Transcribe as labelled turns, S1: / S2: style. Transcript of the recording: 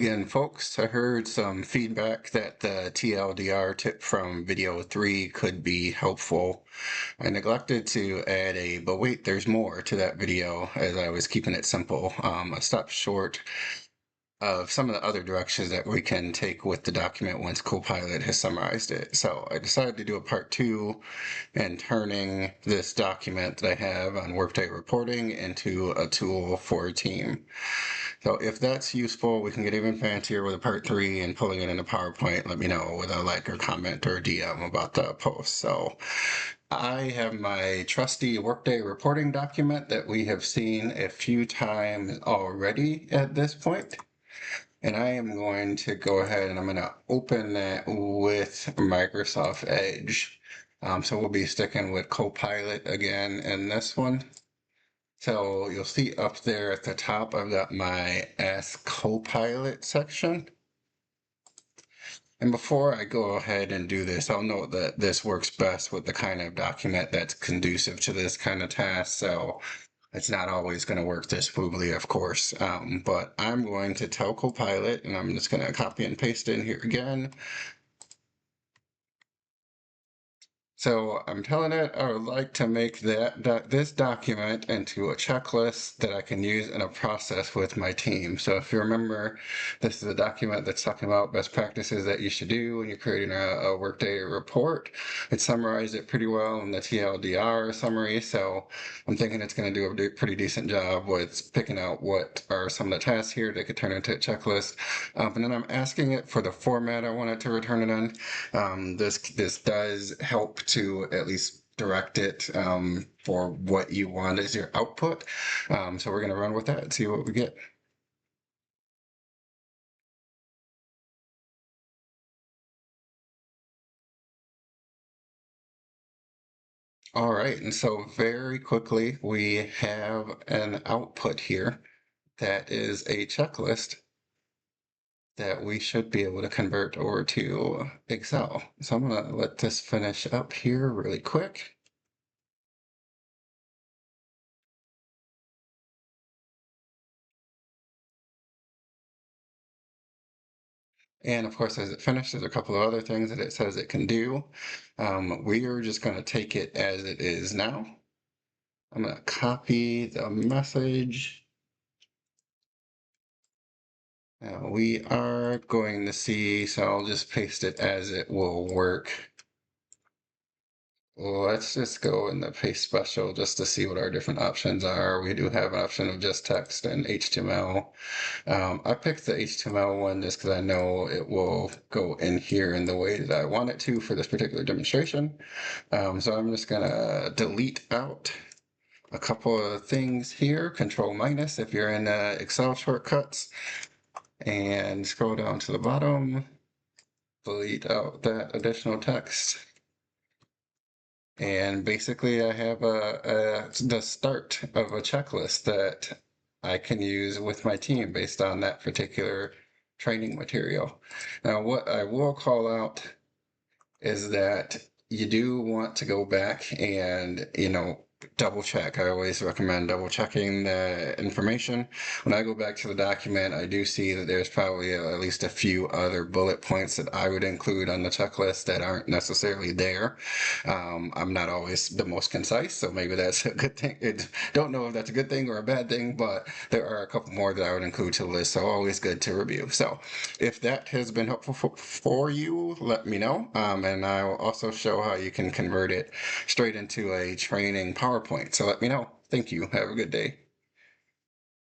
S1: Again, folks, I heard some feedback that the TLDR tip from video 3 could be helpful. I neglected to add a, but wait, there's more to that video as I was keeping it simple. I stopped short of some of the other directions that we can take with the document once Copilot has summarized it. So I decided to do a part 2 and turning this document that I have on Workday reporting into a tool for a team. So if that's useful, we can get even fancier with a part 3 and pulling it into PowerPoint. Let me know with a like or comment or DM about the post. So I have my trusty Workday reporting document that we have seen a few times already at this point. And I am going to go ahead and I'm going to open that with Microsoft Edge. So we'll be sticking with Copilot again in this one. So you'll see up there at the top, I've got my Ask Copilot section. And before I go ahead and do this, I'll note that this works best with the kind of document that's conducive to this kind of task. So it's not always going to work this smoothly, of course. But I'm going to tell Copilot, and I'm just going to copy and paste in here again. So I'm telling it I would like to make this document into a checklist that I can use in a process with my team. So if you remember, this is a document that's talking about best practices that you should do when you're creating a Workday report. It summarized it pretty well in the TLDR summary. So I'm thinking it's going to do a pretty decent job with picking out what are some of the tasks here that could turn into a checklist. And then I'm asking it for the format I want it to return it in. This does help to at least direct it for what you want as your output. So we're going to run with that and see what we get. All right, and so very quickly we have an output here that is a checklist that we should be able to convert over to Excel. So I'm going to let this finish up here really quick. And of course, as it finishes, there's a couple of other things that it says it can do. We are just going to take it as it is now. I'm going to copy the message. We are going to see, so I'll just paste it as it will work. Let's just go in the paste special just to see what our different options are. We do have an option of just text and HTML. I picked the HTML one just because I know it will go in here in the way that I want it to for this particular demonstration. So I'm just gonna delete out a couple of things here, Control minus if you're in Excel shortcuts, and scroll down to the bottom, delete out that additional text. And basically I have the start of a checklist that I can use with my team based on that particular training material. Now, what I will call out is that you do want to go back and, double check. I always recommend double checking the information. When I go back to the document, I do see that there's probably at least a few other bullet points that I would include on the checklist that aren't necessarily there. I'm not always the most concise, so maybe that's a good thing. Don't know if that's a good thing or a bad thing, but there are a couple more that I would include to the list, so always good to review. So if that has been helpful for you, let me know, and I will also show how you can convert it straight into a training PowerPoint. So let me know. Thank you. Have a good day.